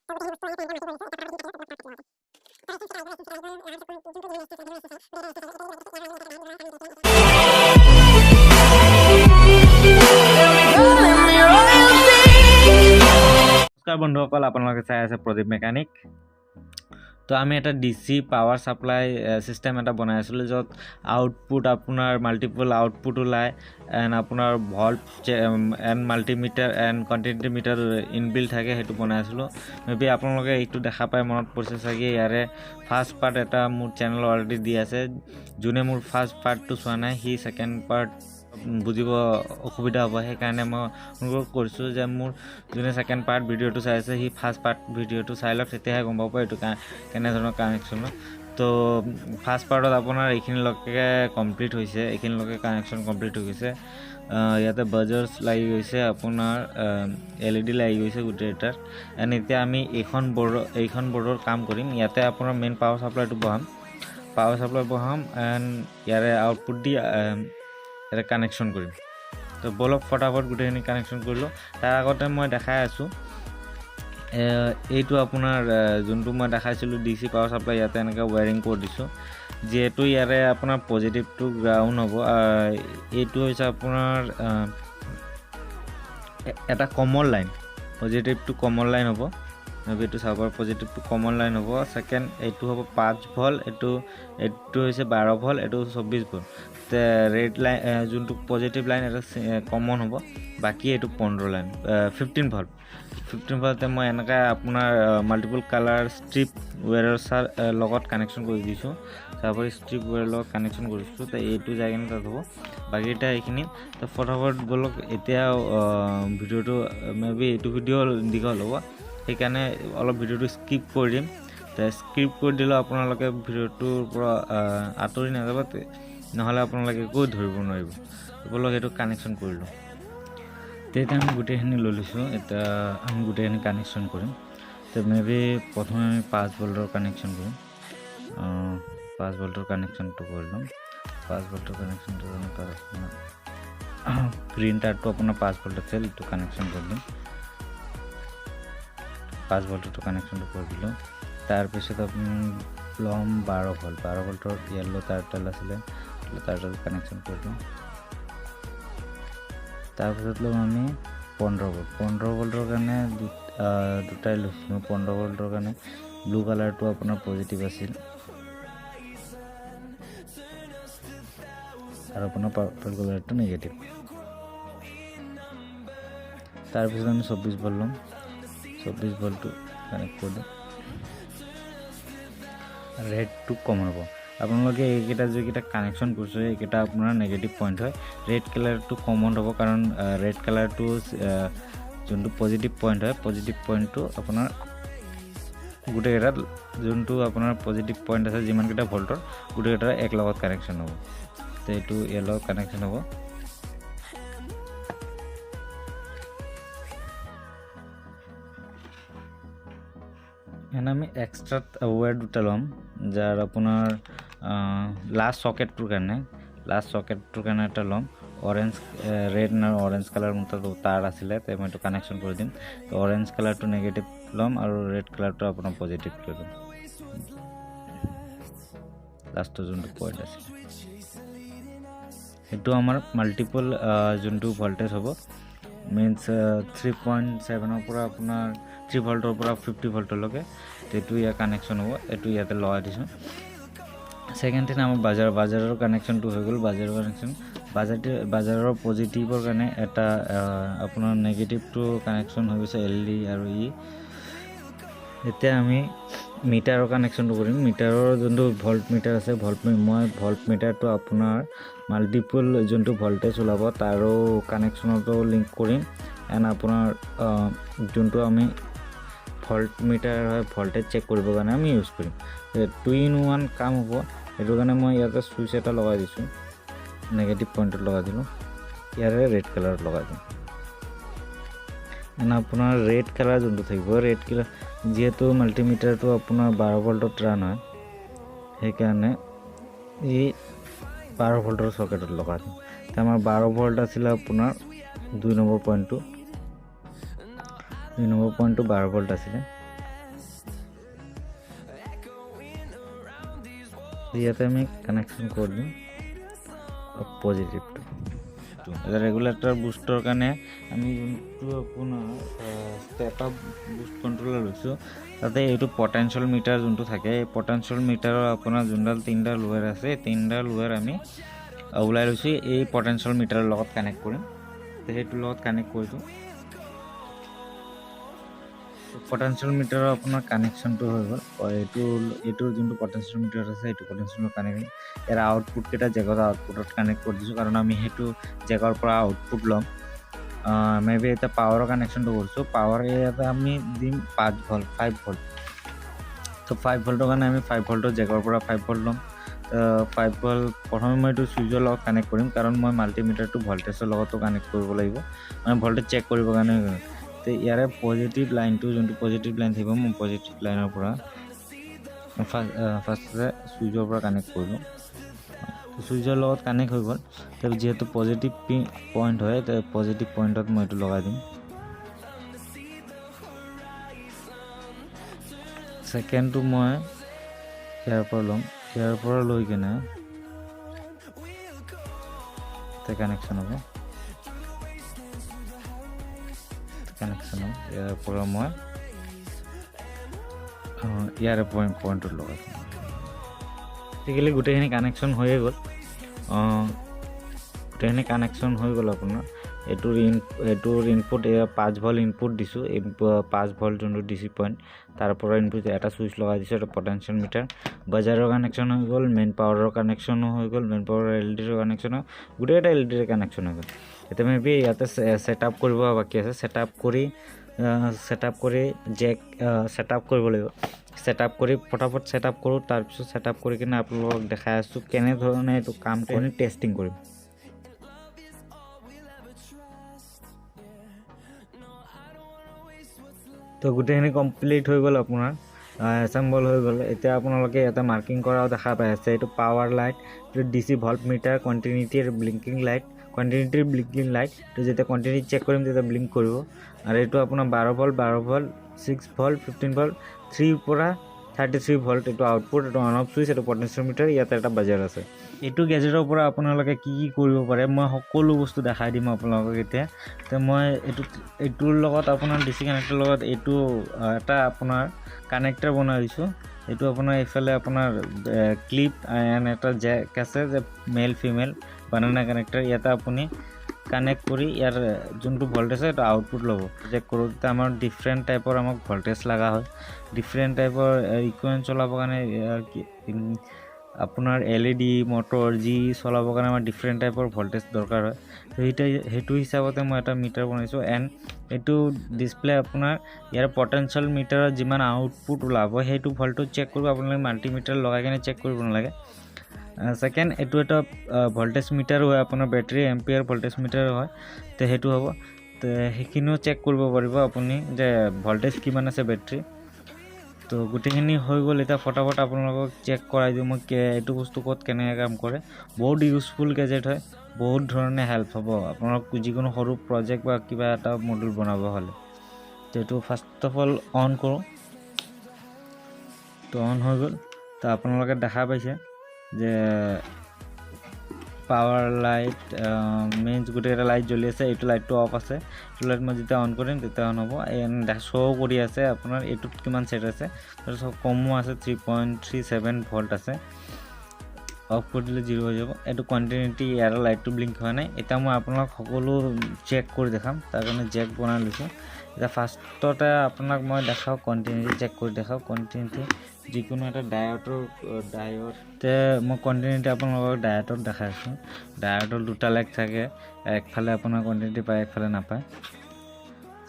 নমস্কাৰ বন্ধুসকল, আপোনালোকে চাই আছে প্ৰদীপ মেকানিক। তো আমি এটা ডিসি পাৱাৰ সাপ্লাই সিস্টেম এটা বনাই আছিলোঁ, য'ত আউটপুট আপোনাৰ মাল্টিপল আউটপুট ওলায় এণ্ড আপোনাৰ volt and multimeter and continuity meter inbuilt থাকে, সেইটো বনাই আছিলোঁ। মেবি আপোনালোকে এইটো দেখা পাই মনত পৰিছে চাগে। ইয়াৰে ফাৰ্ষ্ট পাৰ্ট এটা মোৰ চেনেল অলৰেডি দি আছে। যোনে মোৰ ফাৰ্ষ্ট পাৰ্টটো চোৱা নাই সি ছেকেণ্ড পাৰ্ট বুজিব অসুবিধা হ'ব, সেইকাৰণে মই অনুৰোধ কৰিছোঁ যে মোৰ যোনে ছেকেণ্ড পাৰ্ট ভিডিঅ'টো চাই আছে সি ফাৰ্ষ্ট পাৰ্ট ভিডিঅ'টো চাই লওক, তেতিয়াহে গম পাব এইটো কেনেধৰণৰ কানেকশ্যন। তো ফাৰ্ষ্ট পাৰ্টত আপোনাৰ এইখিনিলৈকে কমপ্লিট হৈছে, এইখিনিলৈকে কানেকশ্যন কমপ্লিট হৈ গৈছে। ইয়াতে বাজাৰ্ছ লাগি গৈছে, আপোনাৰ LED লাগি গৈছে গোটেই এটাৰ। এণ্ড এতিয়া আমি এইখন বৰ্ডৰ কাম কৰিম। ইয়াতে আপোনাৰ মেইন পাৱাৰ চাপ্লাইটো বহাম এণ্ড ইয়াৰে আউটপুট দি ইয়াতে কানেকশ্যন কৰিম। তো বলক ফটাফট গোটেইখিনি কানেকশ্যন কৰিলোঁ। তাৰ আগতে মই দেখাই আছোঁ, এইটো আপোনাৰ যোনটো মই দেখাইছিলোঁ ডিসি পাৱাৰ চাপ্লাই, ইয়াতে এনেকৈ ৱায়াৰিং কৰি দিছোঁ। যিহেতু ইয়াৰে আপোনাৰ পজিটিভটো গ্ৰাউণ্ড হ'ব, এইটো হৈছে আপোনাৰ এটা কমন লাইন, পজিটিভটো কমন লাইন হ'ব। এইটো চাব, পজিটিভটো কমন লাইন হ'ব। ছেকেণ্ড এইটো হ'ব 5 ভল্ট, এইটো হৈছে 12 ভল্ট, এইটো 24 ভল্ট। ৰেড লাইন যোনটো পজিটিভ লাইন এটা কমন হ'ব, বাকী এইটো 15 ভল্টতে মই এনেকৈ আপোনাৰ মাল্টিপল কালাৰ ষ্ট্ৰিপ ৱেৰৰ লগত কানেকশ্যন কৰি দিছোঁ। তাৰপৰা ষ্ট্ৰিপ ৱেৰৰ লগত কানেকশ্যন কৰিছোঁ। তো এইটো যায় কিনে তাত হ'ব, বাকীটা এইখিনি। তো ফটাফট বলক এতিয়া ভিডিঅ'টো, মেবি এইটো ভিডিঅ' দীঘল হ'ব, সেইকাৰণে অলপ ভিডিঅ'টো স্কিপ কৰি দিম। স্কিপ কৰি দিলেও আপোনালোকে ভিডিঅ'টোৰ পৰা আঁতৰি নাযাব, নহ'লে আপোনালোকে একো ধৰিব নোৱাৰিব। বলক সেইটো কানেকশ্যন কৰিলোঁ। তেতিয়া আমি গোটেইখিনি লৈ লৈছোঁ, এতিয়া আমি গোটেইখিনি কানেকশ্যন কৰিম। তো মেবি প্ৰথমে আমি 5 ভল্টৰ কানেকশ্যন কৰিম। 5 ভল্টৰ কানেকশ্যনটো কৰি ল'ম। 5 ভল্টৰ কানেকশ্যনটো মানে তাত আপোনাৰ গ্ৰীণ তাৰটো আপোনাৰ 5 ভল্ট আছিল, এইটো কানেকশ্যন কৰি দিম। 5 ভল্টটো কানেকশ্যনটো কৰি দিলোঁ। তাৰপিছত আপুনি ল'ম 12 ভল্টৰ য়েল্ল' তাঁৰডাল আছিলে, তাঁৰডাল কানেকশ্যন কৰি দিওঁ। তাৰপিছত ল'ম আমি 15 ভল্টৰ কাৰণে দুটাই লৈছিলোঁ। 15 ভল্টৰ কাৰণে ব্লু কালাৰটো আপোনাৰ পজিটিভ আছিল, আৰু আপোনাৰ পাৰ্পল কালাৰটো নিগেটিভ। তাৰপিছত আমি 24 ভল্ট ল'ম, 24 ভল্টটো কানেক্ট কৰি দিওঁ। ৰেডটো কম হ'ব। আপোনালোকে এইকেইটা যিকেইটা কানেকশ্যন কৰিছোঁ, এইকেইটা আপোনাৰ নেগেটিভ পইণ্ট হয়। ৰেড কালাৰটো কমন হ'ব, কাৰণ ৰেড কালাৰটো যোনটো পজিটিভ পইণ্ট হয়, পজিটিভ পইণ্টটো আপোনাৰ গোটেইকেইটাত যোনটো আপোনাৰ পজিটিভ পইণ্ট আছে, যিমানকেইটা ভল্টৰ গোটেইকেইটাৰ এক লগত কানেকশ্যন হ'ব। তো এইটো ইয়াৰ লগত কানেকশ্যন হ'ব। এনে আমি এক্সট্ৰা ৱেৰ দুটা ল'ম, যাৰ আপোনাৰ লাষ্ট চকেটটোৰ কাৰণে এটা ল'ম। ৰেড আৰু অৰেঞ্জ কালাৰ মোৰ তাঁৰ আছিলে, তো মই এইটো কানেকশ্যন কৰি দিম। তো অৰেঞ্জ কালাৰটো নেগেটিভ ল'ম আৰু ৰেড কালাৰটো আপোনাৰ পজিটিভ লৈ ল'ম। লাষ্টৰ যোনটো পইণ্ট আছে সেইটো আমাৰ মাল্টিপল যোনটো ভল্টেজ হ'ব, মিনছ 3.7ৰ পৰা আপোনাৰ 3 ভল্টৰ পৰা 50 ভল্টলৈকে, সেইটো ইয়াৰ কানেকশ্যন হ'ব। এইটো ইয়াতে লগাই দিছোঁ। ছেকেণ্ড থিং আমাৰ বাজাৰৰ কানেকশ্যনটো হৈ গ'ল। বাজাৰৰ পজিটিভৰ কাৰণে এটা আপোনাৰ নেগেটিভটো কানেকশ্যন হৈ গৈছে, LED আৰু এতিয়া আমি মিটাৰৰ কানেকশ্যনটো কৰিম। মিটাৰৰ যোনটো ভল্ট মিটাৰ আছে, মই ভল্ট মিটাৰটো আপোনাৰ মাল্টিপল যোনটো ভল্টেজ ওলাব তাৰো কানেকশ্যনতো লিংক কৰিম। এণ্ড আপোনাৰ যোনটো আমি ভল্ট মিটাৰ হয়, ভল্টেজ চেক কৰিবৰ কাৰণে আমি ইউজ কৰিম। 2-in-1 কাম হ'ব, সেইটো কাৰণে মই ইয়াতে চুইচ এটা লগাই দিছোঁ, নেগেটিভ পইণ্টত লগাই দিলোঁ, ইয়াৰে ৰেড কালাৰত লগাই দিম। এণ্ড আপোনাৰ ৰেড কালাৰ যোনটো থাকিব, ৰেড কালাৰ যিহেতু মাল্টিমিটাৰটো আপোনাৰ 12 ভল্টত ৰান হয়, সেইকাৰণে ই 12 ভল্টৰ চকেটত লগাই দিম। তো আমাৰ 12 ভল্ট আছিলে আপোনাৰ 2 নম্বৰ পইণ্টটো 12 ভল্ট আছিলে। ইয়াতে আমি কানেকশ্যন কৰি দিম পজিটিভটো। এতিয়া ৰেগুলেটৰ বুষ্টৰ কাৰণে আমি যোনটো আপোনাৰ ষ্টেপ আপ বুষ্ট কণ্ট্ৰলাৰ লৈছোঁ তাতে এইটো পটেনচিয়েল মিটাৰ যোনটো থাকে এই পটেনচিয়েল মিটাৰৰ আপোনাৰ যোনডাল 3টা লোৱাৰ আছে 3টা লোৱাৰ আমি ওলাই লৈছোঁ এই পটেনচিয়েল মিটাৰৰ লগত কানেক্ট কৰিম। সেইটোৰ লগত কানেক্ট কৰিছোঁ। পটেনচিয়েল মিটাৰৰ আপোনাৰ কানেকশ্যনটো হৈ গ'ল। এইটোৰ যোনটো পটেনচিয়েল মিটাৰ আছে সেইটো পটেনচিয়েলৰ কানেক্ট ইয়াৰ আউটপুটকেইটা জেগৰ আউটপুটত কানেক্ট কৰি দিছোঁ, কাৰণ আমি সেইটো জেগৰ পৰা আউটপুট ল'ম। মেবি এতিয়া পাৱাৰৰ কানেকশ্যনটো কৰিছোঁ। পাৱাৰ ইয়াতে আমি দিম 5 ভল্ট 5 ভল্ট। তো 5 ভল্টৰ কাৰণে আমি 5 ভল্টৰ জেগৰ পৰা 5 ভল্ট ল'ম। 5 ভল্ট প্ৰথমে মই এইটো চুইচৰ লগত কানেক্ট কৰিম, কাৰণ মই মাল্টিমিটাৰটো ভল্টেজৰ লগতো কানেক্ট কৰিব লাগিব, মানে ভল্টেজ চেক কৰিবৰ কাৰণে। তো ইয়াৰে পজিটিভ লাইনটো যোনটো পজিটিভ লাইন থাকিব মই পজিটিভ লাইনৰ পৰা ফাৰ্ষ্টতে চুইচৰ পৰা কানেক্ট কৰিলোঁ। চুইচৰ লগত কানেক্ট হৈ গ'ল। তাৰপিছত যিহেতু পজিটিভ পইণ্ট হয় পজিটিভ পইণ্টত মই এইটো লগাই দিম। ছেকেণ্ডটো মই ইয়াৰ পৰা ল'ম, ইয়াৰ পৰা লৈ কিনে কানেকশ্যন হ'ব। কানেকশ্যন হ'ব ইয়াৰ পৰা মই ইয়াৰে পইণ্টত লগাই দিম। আজিকালি গোটেইখিনি কানেকশ্যন হৈয়ে গ'ল। গোটেইখিনি কানেকশ্যন হৈ গ'ল আপোনাৰ। এইটোৰ ইনপুট 5 ভল্ট ইনপুট দিছোঁ। 5 ভল্ট যোনটো ডিচি পইণ্ট তাৰ পৰা ইনপুট এটা চুইচ লগাই দিছোঁ। এটা পটেনচিয়েল মিটাৰ বাজাৰৰ কানেকশ্যন হৈ গ'ল, মেইন পাৱাৰৰ কানেকশ্যনো হৈ গ'ল, মেইন পাৱাৰৰ এলইডিৰ কানেকশ্যন গোটেইকেইটা এলইডিৰ কানেকশ্যন হৈ গ'ল। এতিয়া মেবি ইয়াতে ছেট আপ কৰিব বাকী আছে। ছেট আপ কৰি জেক ছেট আপ কৰিব লাগিব। ছেট আপ কৰি ফটাফট ছেট আপ কৰোঁ। তাৰপিছত ছেট আপ কৰি কিনে আপোনালোকক দেখাই আছোঁ কেনেধৰণে এইটো কাম কৰি টেষ্টিং কৰিম। তো গোটেইখিনি কমপ্লিট হৈ গ'ল, আপোনাৰ এছেম্বল হৈ গ'ল। এতিয়া আপোনালোকে ইয়াতে মাৰ্কিং কৰাও দেখা পাই আছে। এইটো পাৱাৰ লাইট, এইটো DC ভল্ট মিটাৰ, কণ্টিনিউটিৰ ব্লিংকিং লাইট। তো যেতিয়া কণ্টিনিউটি চেক কৰিম তেতিয়া ব্লিংক কৰিব। আৰু এইটো আপোনাৰ 12 ভল্ট 6 ভল্ট 15 ভল্ট 3 পৰা 33 ভল্ট এইটো আউটপুট। এইটো অন অফ চুইচ, এইটো পটেনচিয়েল মিটাৰ, ইয়াতে এটা বাজাৰ আছে। এইটো গেজেটৰ পৰা আপোনালোকে কি কৰিব পাৰে মই সকলো বস্তু দেখাই দিম আপোনালোকক এতিয়া। তো মই এইটোৰ লগত আপোনাৰ DC কানেক্টৰ লগত এইটো এটা আপোনাৰ কানেক্টৰ বনাই দিছোঁ। এইটো আপোনাৰ এইফালে আপোনাৰ ক্লিপ এণ্ড এটা জেক আছে যে মেল ফিমেল বানানা কানেক্টৰ। ইয়াতে আপুনি কানেক্ট কৰি ইয়াৰ যোনটো ভল্টেজ আছে এইটো আউটপুট ল'ব। চেক কৰোঁ তেতিয়া আমাৰ ডিফাৰেণ্ট টাইপৰ আমাক ভল্টেজ লগা হয়। ডিফাৰেণ্ট টাইপৰ ইকুৱেণ্ট চলাবৰ কাৰণে আপোনাৰ LED মটৰ যি চলাবৰ কাৰণে আমাৰ ডিফাৰেণ্ট টাইপৰ ভল্টেজ দৰকাৰ হয়। তো সেইটো হিচাপতে মই এটা মিটাৰ বনাইছোঁ। এণ্ড এইটো ডিছপ্লে আপোনাৰ ইয়াৰ পটেনচিয়েল মিটাৰত যিমান আউটপুট ওলাব সেইটো ভল্টটো চেক কৰিব। আপোনালোকে মাল্টিমিটাৰ লগাই কিনে চেক কৰিব নালাগে। ছেকেণ্ড এইটো এটা ভল্টেজ মিটাৰ হয়, আপোনাৰ বেটাৰী এম্পিয়াৰ ভল্টেজ মিটাৰ হয়। তো সেইটো হ'ব। তো সেইখিনিও চেক কৰিব পাৰিব আপুনি যে ভল্টেজ কিমান আছে বেটাৰী। তো গোটেইখিনি হৈ গ'ল। এতিয়া ফটাফট আপোনালোকক চেক কৰাই দিওঁ মই এইটো বস্তু ক'ত কেনেকৈ কাম কৰে। বহুত ইউজফুল গেজেট হয়, বহুত ধৰণে হেল্প হ'ব আপোনালোক যিকোনো সৰু প্ৰজেক্ট বা কিবা এটা মডুল বনাব হ'লে। তো এইটো ফাৰ্ষ্ট অফ অল অন কৰোঁ। তো অন হৈ গ'ল। তো আপোনালোকে দেখা পাইছে যে পাৱাৰ লাইট মেইন গোটেইকেইটা লাইট জ্বলি আছে। এইটো লাইটটো অফ আছে। এইটো লাইট মই যেতিয়া অন কৰিম তেতিয়া অন হ'ব। শ্ব' কৰি আছে আপোনাৰ এইটোত কিমান ছেট আছে। তাৰপিছত কমো আছে 3.37 ভল্ট আছে। অফ কৰি দিলে 0 হৈ যাব। এইটো কণ্টিনিউটি ইয়াৰ লাইটটো ব্লিংক হোৱা নাই। এতিয়া মই আপোনাক সকলো চেক কৰি দেখাম, তাৰ কাৰণে জেক বনাই লৈছোঁ। এতিয়া ফাৰ্ষ্টতে আপোনাক মই দেখাওঁ কণ্টিনিউটি চেক কৰি দেখাওঁ। কণ্টিনিউটি যিকোনো এটা ডায়তে মই কণ্টিনিউটি আপোনালোকক ডায়টত দেখাইছোঁ। ডায়টৰ দুটা লাইট থাকে, একফালে আপোনাৰ কণ্টিনিউটি পায় একফালে নাপায়,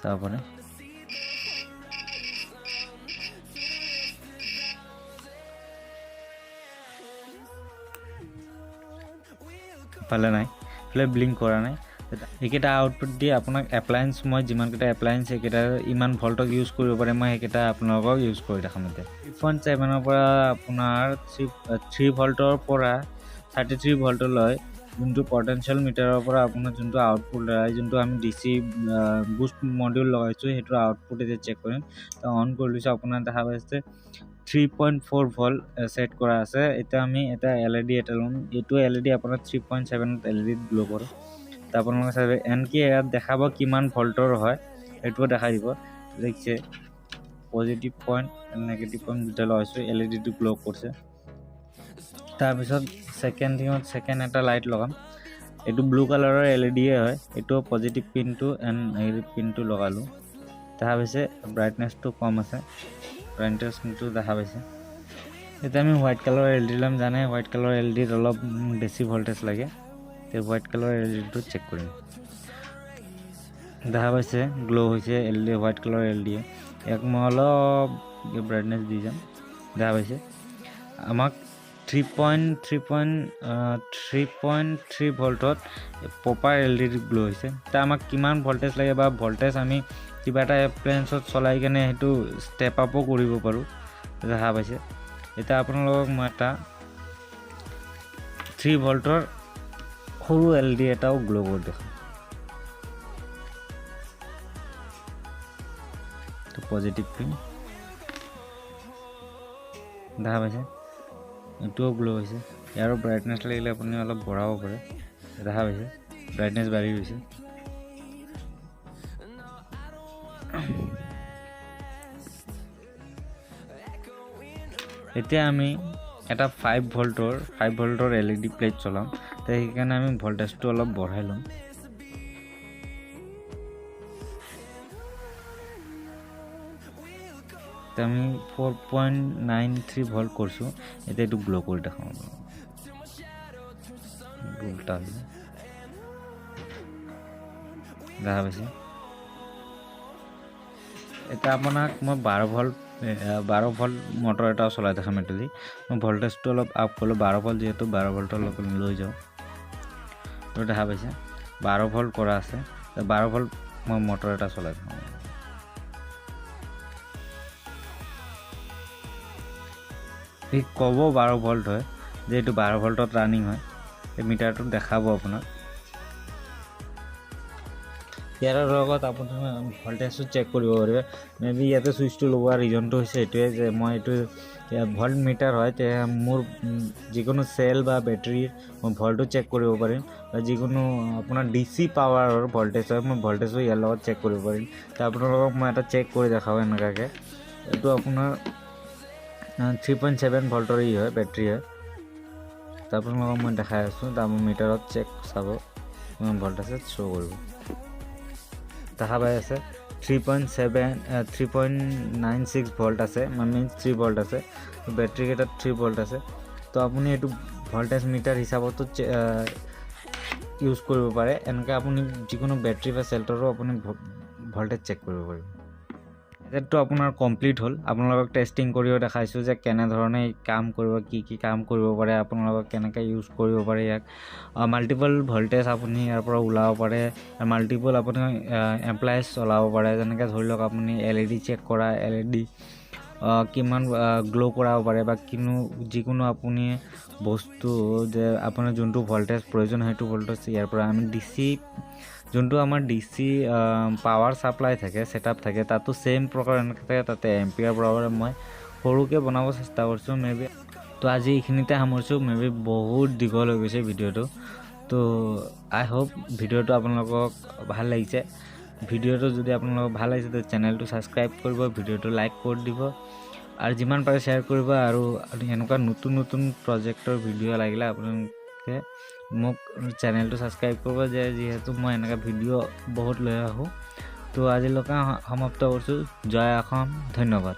চাব পাৰে। ফালে নাই, ফালে ব্লিংক কৰা নাই। এইকেইটা আউটপুট দি আপোনাক এপ্লায়েন্স মই যিমানকেইটা এপ্লায়েন্স সেইকেইটা ইমান ভল্টক ইউজ কৰিব পাৰে মই সেইকেইটা আপোনালোকক ইউজ কৰি দেখাম। এতিয়া 3.7 পৰা আপোনাৰ 3 ভল্টৰ পৰা 33 ভল্টলৈ যোনটো পটেনশিয়েল মিটাৰৰ পৰা আপোনাৰ যোনটো আউটপুট যোনটো আমি ডিসি বুষ্ট মডিউল লগাইছো সেইটো আউটপুট এতিয়া চেক কৰিম তো অন কৰি লৈছো আপোনাৰ দেখা পাইছে 3.4 ভোল্ট সেট কৰা আছে এটা আমি এটা এলইডি এটা লম এইটো এলইডি আপোনাৰ 3.7 এলইডি গ্লো কৰে তো আপোনালোকে চাই এনকে ইয়াত দেখাব কিমান ভোল্টৰ হয় এইটো দেখাই দিব দেখছে পজিটিভ পয়েন্ট নেগেটিভ পয়েন্ট দুটা লগাইছো এলইডি টো গ্লো করছে তার পিছত সেকেন্ড এটা লাইট লগাম এইটো ব্লু কালাৰৰ এলইডি হয় এইটো পজিটিভ পিনটো এন্ড নেগেটিভ পিনটো লগালো দেখা পাইছে ব্ৰাইটনেছটো কম আছে ব্ৰাইটনেছটো দেখা পাইছে এতিয়া আমি হোৱাইট কালাৰৰ এলইডি লম জানে হোৱাইট কালাৰৰ এলইডিত অলপ বেছি ভোল্টেজ লাগে তে হোৱাইট কালাৰৰ এলইডিটো চেক কৰিম দেখা পাইছে গ্লো হৈছে এলইডি হোৱাইট কালাৰৰ এলইডি এক মই অলপ ব্ৰাইটনেছ দি যাম দেখা পাইছে আমাক 3.3 ভোল্টত প্ৰপাৰ এলইডি গ্লো হৈছে তা আমাক কিমান ভোল্টেজ লাগে বা ভোল্টেজ আমি কিবা এটা এপ্লায়েন্সত চলাই কেনে হেতু ষ্টেপ আপো কৰিব পাৰো দেখা পাইছে এটা আপোনালোকক মই এটা 3 ভোল্টৰ সৰু এলইডি এটাও গ্লো কৰি দেখাম তো পজিটিভ পিন দেখা পাইছে এটোও গ্লো হৈছে ইয়াৰ ব্ৰাইটনেছ লাগিলে আপুনি অলপ বঢ়াব পাৰে দেখা পাইছে ব্ৰাইটনেছ বাঢ়ি গৈছে এতিয়া আমি এটা 5 ভোল্টৰ এলইডি প্লেট চলাম তো সেইকাৰণে আমি ভোল্টেজটো অলপ বঢ়াই লম আমি 4.93 ভোল্ট করছো এটা একটু গ্লো করে দেখাম উল্টা দেখা পাইছে এটা আপোনাক মই 12 ভোল্ট মোটর এটা চলাই দেখাম এটা দি মই ভোল্টেজটো অলপ আপ করলো 12 ভোল্ট যেহেতু 12 ভোল্টৰ লগ লৈ যাও তো দেখা পাইছে 12 ভোল্ট কৰা আছে 12 ভোল্ট মই মোটর এটা চলাই দেখাম এই কব 12 ভোল্ট হয় যেটো 12 ভোল্টত রানিং হয় এই মিটাৰটো দেখাব আপোনাক ইয়াৰ লগত আপুনি ভোল্টেজটো চেক কৰিব পাৰিব মেবি ইয়াতে সুইচটো লগোৱা ৰিজনটো হৈছে এটোৱে যে মই এটো ভোল্ট মিটাৰ হয় তে মোৰ যিকোনো সেল বা ব্যাটাৰি মই ভোল্টটো চেক কৰিব পাৰিম বা যিকোনো আপোনাৰ ডিসি পাৱাৰৰ ভোল্টেজ হয় মই ভোল্টেজটো ইয়াৰ লগত চেক কৰিব পাৰিম তে আপোনালোকক মই এটা চেক কৰি দেখাও এনেকাকে এটো আপোনাৰ 3.7 ভোল্টৰ ই হয় ব্যাটাৰি হয় তাৰপৰ মই দেখাই আছো তাৰপৰ মিটাৰত চেক চাব ভোল্টেজ শো কৰিব দেখা পাই আছে 3.96 ভোল্ট আছে মিন্স 3 ভোল্ট আছে ব্যাটারি কেটা 3 ভোল্ট আছে তো আপুনি এটো ভোল্টেজ মিটার হিসাবত ইউজ কৰিব পাৰে এনেকা আপুনি যিকোনো ব্যাটাৰি বা সেলটৰো আপুনি ভোল্টেজ চেক কৰিব পাৰিব এটো আপোনাৰ কমপ্লিট হল আপোনালোকক টেস্টিং কৰিও দেখাইছো যে কেনে ধৰণে কাম কৰিব কি কাম কৰিব পাৰে আপোনালোকক কেনেকৈ ইউজ কৰিব পাৰে ইয়াক মাল্টিপল ভোল্টেজ আপুনি ইয়াৰ পৰা উলাব পাৰে মাল্টিপল আপুনি এমপ্লাইজ চলাব পাৰে যেনেকৈ ধৰি লওক আপুনি এলইডি চেক কৰা এলইডি কিমান গ্লো কৰাব পাৰে বা যিকোনো আপুনি বস্তু যে আপোনাৰ যোনটো ভোল্টেজ প্ৰয়োজন হেতু ভোল্টেজ ইয়াৰ পৰা আমি ডিসি যোনটো আমাৰ ডিসি পাৱাৰ সাপ্লাই থাকে সেটআপ থাকে তাতো সেম প্ৰকাৰ এনেকৈ তাতে এম্পিয়াৰ বৰাবৰ মই সৰুকে বনাব চেষ্টা কৰিছো মেবি তো আজি এইখিনিতে সামৰিছো মেবি বহুত দীঘল হৈ গৈছে ভিডিওটো তো আই হোপ ভিডিওটো আপোনালোকক ভাল লাগিছে ভিডিওটো যদি আপোনালোকক ভাল লাগিছে তো চেনেলটো সাবস্ক্ৰাইব কৰিব ভিডিওটো লাইক কৰি দিব আৰু যিমান পাৰে শেয়াৰ কৰিব আৰু এনেকুৱা নতুন প্ৰজেক্টৰ ভিডিও লাগিলে আপোনালোকে মোক চেনেলটো সাবস্ক্ৰাইব কৰিব যে যেহেতু মই এনেকা ভিডিও বহুত লৈ আহো তো আজিলৈকে সমাপ্ত কৰিছো জয় অসম ধন্যবাদ